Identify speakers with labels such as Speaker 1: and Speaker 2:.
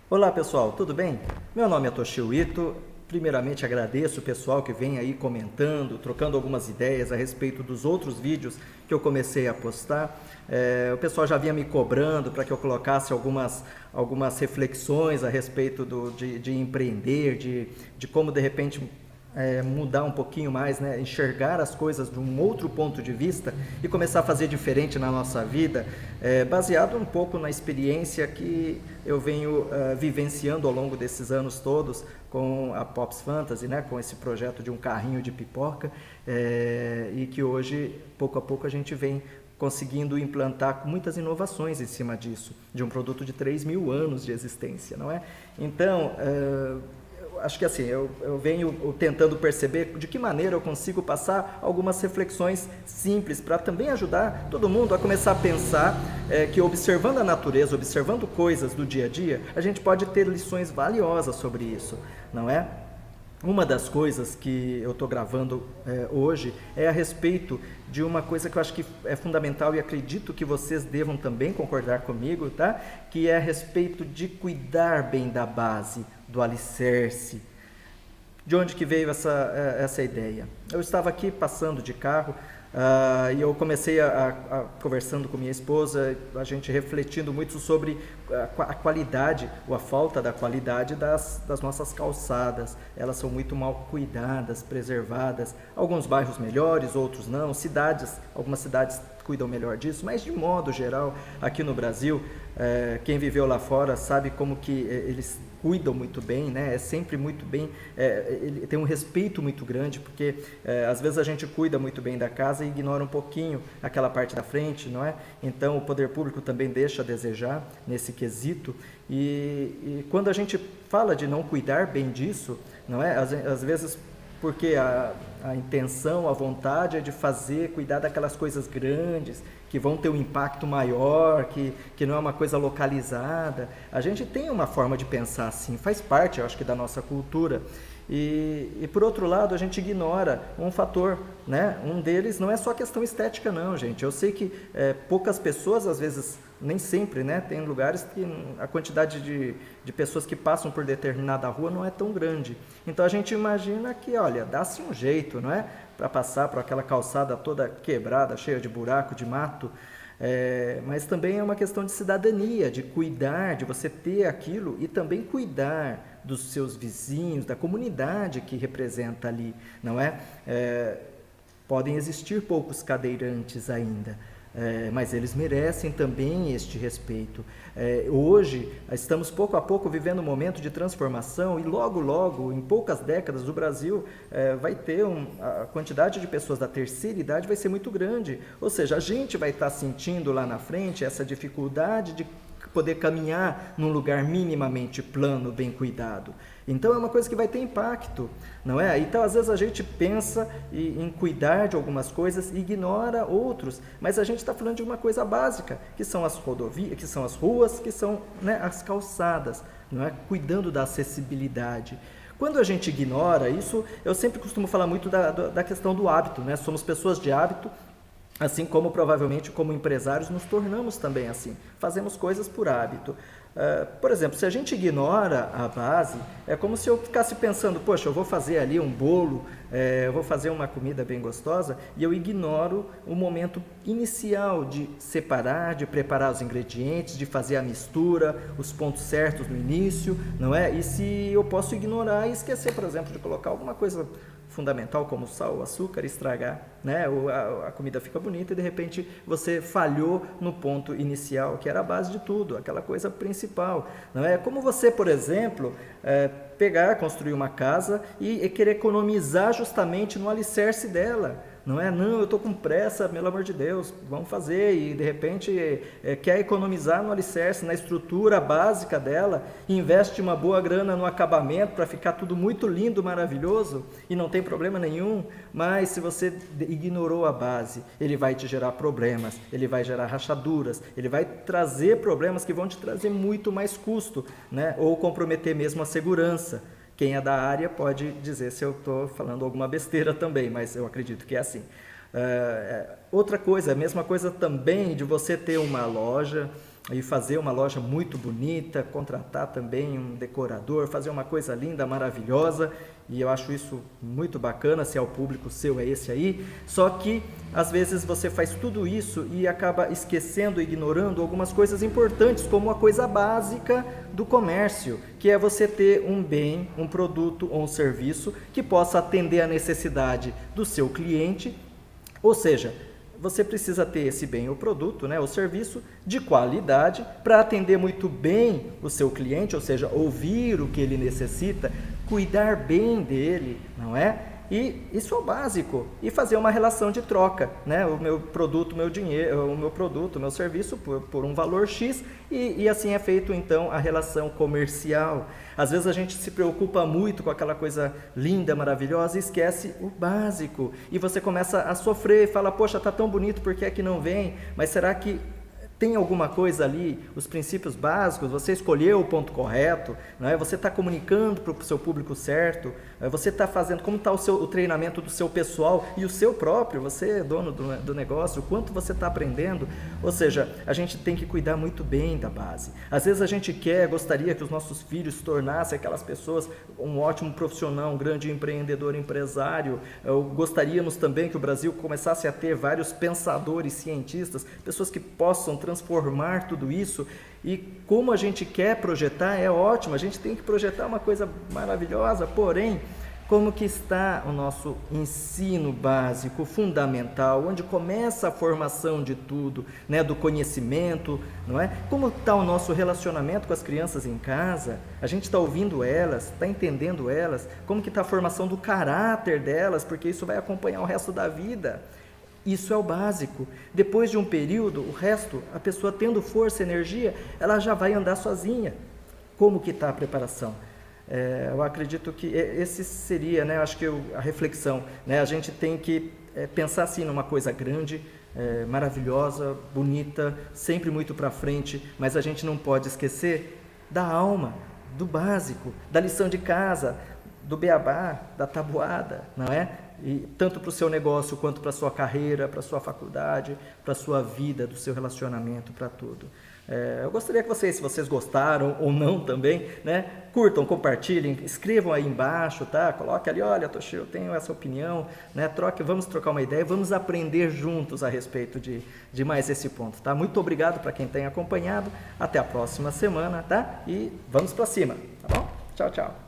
Speaker 1: Olá pessoal, tudo bem? Meu nome é Toshio Ito. Primeiramente agradeço o pessoal que vem aí comentando, trocando algumas ideias a respeito dos outros vídeos que eu comecei a postar. O pessoal já vinha me cobrando para que eu colocasse algumas reflexões a respeito de empreender, de como de repente mudar um pouquinho mais, né? Enxergar as coisas de um outro ponto de vista e começar a fazer diferente na nossa vida, baseado um pouco na experiência que eu venho vivenciando ao longo desses anos todos com a Pops Fantasy, né? Com esse projeto de um carrinho de pipoca, e que hoje, pouco a pouco, a gente vem conseguindo implantar muitas inovações em cima disso, de um produto de 3.000 anos de existência, não é? Então, acho que assim, eu venho tentando perceber de que maneira eu consigo passar algumas reflexões simples para também ajudar todo mundo a começar a pensar que observando a natureza, observando coisas do dia a dia, a gente pode ter lições valiosas sobre isso, não é? Uma das coisas que eu estou gravando hoje é a respeito de uma coisa que eu acho que é fundamental e acredito que vocês devam também concordar comigo, tá? Que é a respeito de cuidar bem da base, do alicerce. De onde que veio essa ideia? Eu estava aqui passando de carro e eu comecei conversando com minha esposa, a gente refletindo muito sobre a qualidade ou a falta da qualidade das nossas calçadas. Elas são muito mal cuidadas, preservadas. Alguns bairros melhores, outros não. Algumas cidades cuidam melhor disso, mas de modo geral, aqui no Brasil, quem viveu lá fora sabe como que eles cuidam muito bem, né? É sempre muito bem, ele tem um respeito muito grande, porque às vezes a gente cuida muito bem da casa e ignora um pouquinho aquela parte da frente, não é? Então o poder público também deixa a desejar nesse quesito, e quando a gente fala de não cuidar bem disso, não é? Às vezes porque a intenção, a vontade é de cuidar daquelas coisas grandes, que vão ter um impacto maior, que não é uma coisa localizada. A gente tem uma forma de pensar assim, faz parte, eu acho que, da nossa cultura. E por outro lado, a gente ignora um fator, né? Um deles não é só questão estética não, gente. Eu sei que poucas pessoas, às vezes, nem sempre, né? Tem lugares que a quantidade de pessoas que passam por determinada rua não é tão grande. Então a gente imagina que, olha, dá-se um jeito, não é? Para passar por aquela calçada toda quebrada, cheia de buraco, de mato. Mas também é uma questão de cidadania, de cuidar, de você ter aquilo e também cuidar dos seus vizinhos, da comunidade que representa ali, não é? Podem existir poucos cadeirantes ainda, mas eles merecem também este respeito. Hoje, estamos pouco a pouco vivendo um momento de transformação e logo, logo, em poucas décadas, o Brasil vai ter a quantidade de pessoas da terceira idade vai ser muito grande. Ou seja, a gente vai estar sentindo lá na frente essa dificuldade de poder caminhar num lugar minimamente plano, bem cuidado. Então é uma coisa que vai ter impacto, não é? Então às vezes a gente pensa em cuidar de algumas coisas e ignora outros, mas a gente está falando de uma coisa básica, que são as rodovias, que são as ruas, que são, né, as calçadas, não é? Cuidando da acessibilidade. Quando a gente ignora isso, eu sempre costumo falar muito da questão do hábito, né? Somos pessoas de hábito. Assim como provavelmente como empresários nos tornamos também assim, fazemos coisas por hábito. Por exemplo, se a gente ignora a base, é como se eu ficasse pensando, poxa, eu vou fazer ali um bolo, eu vou fazer uma comida bem gostosa, e eu ignoro o momento inicial de separar, de preparar os ingredientes, de fazer a mistura, os pontos certos no início, não é? E se eu posso ignorar e esquecer, por exemplo, de colocar alguma coisa fundamental como sal, açúcar, estragar, né? A comida fica bonita e de repente você falhou no ponto inicial, que era a base de tudo, aquela coisa principal, não é? Como você, por exemplo, pegar, construir uma casa e querer economizar justamente no alicerce dela. Não é, não, eu estou com pressa, pelo amor de Deus, vamos fazer, e de repente quer economizar no alicerce, na estrutura básica dela, e investe uma boa grana no acabamento para ficar tudo muito lindo, maravilhoso, e não tem problema nenhum, mas se você ignorou a base, ele vai te gerar problemas, ele vai gerar rachaduras, ele vai trazer problemas que vão te trazer muito mais custo, né? Ou comprometer mesmo a segurança. Quem é da área pode dizer se eu estou falando alguma besteira também, mas eu acredito que é assim. Outra coisa, a mesma coisa também de você ter uma loja, e fazer uma loja muito bonita, contratar também um decorador, fazer uma coisa linda, maravilhosa, e eu acho isso muito bacana, se é o público seu, é esse aí. Só que às vezes você faz tudo isso e acaba esquecendo, ignorando algumas coisas importantes, como a coisa básica do comércio, que é você ter um bem, um produto ou um serviço que possa atender a necessidade do seu cliente, ou seja, você precisa ter esse bem ou produto, né, o serviço de qualidade para atender muito bem o seu cliente, ou seja, ouvir o que ele necessita, cuidar bem dele, não é? E isso é o básico. E fazer uma relação de troca, né? O meu produto, meu dinheiro, o meu produto, o meu serviço por um valor X e assim é feito então a relação comercial. Às vezes a gente se preocupa muito com aquela coisa linda, maravilhosa e esquece o básico. E você começa a sofrer e fala, poxa, tá tão bonito, por que é que não vem? Mas será que tem alguma coisa ali, os princípios básicos, você escolheu o ponto correto, não é? Você está comunicando para o seu público certo, você está fazendo, como está o treinamento do seu pessoal e o seu próprio, você é dono do negócio, o quanto você está aprendendo, ou seja, a gente tem que cuidar muito bem da base. Às vezes a gente gostaria que os nossos filhos se tornassem aquelas pessoas, um ótimo profissional, um grande empreendedor, empresário, gostaríamos também que o Brasil começasse a ter vários pensadores, cientistas, pessoas que possam transformar tudo isso, e como a gente quer projetar é ótimo, a gente tem que projetar uma coisa maravilhosa, porém, como que está o nosso ensino básico, fundamental, onde começa a formação de tudo, né, do conhecimento, não é? Como está o nosso relacionamento com as crianças em casa? A gente está ouvindo elas, está entendendo elas? Como que está a formação do caráter delas? Porque isso vai acompanhar o resto da vida. Isso é o básico. Depois de um período, o resto, a pessoa tendo força e energia, ela já vai andar sozinha. Como que está a preparação? Eu acredito que esse seria, né, acho que a reflexão. Né? A gente tem que pensar assim numa coisa grande, maravilhosa, bonita, sempre muito para frente, mas a gente não pode esquecer da alma, do básico, da lição de casa, do beabá, da tabuada, não é? E tanto para o seu negócio, quanto para a sua carreira, para a sua faculdade, para a sua vida, do seu relacionamento, para tudo. Eu gostaria que vocês, se vocês gostaram ou não também, né, curtam, compartilhem, escrevam aí embaixo, tá? Coloque ali, olha, Toshio, eu tenho essa opinião, né? Vamos trocar uma ideia, vamos aprender juntos a respeito de mais esse ponto, tá? Muito obrigado para quem tem acompanhado, até a próxima semana, tá? E vamos para cima, tá bom? Tchau, tchau.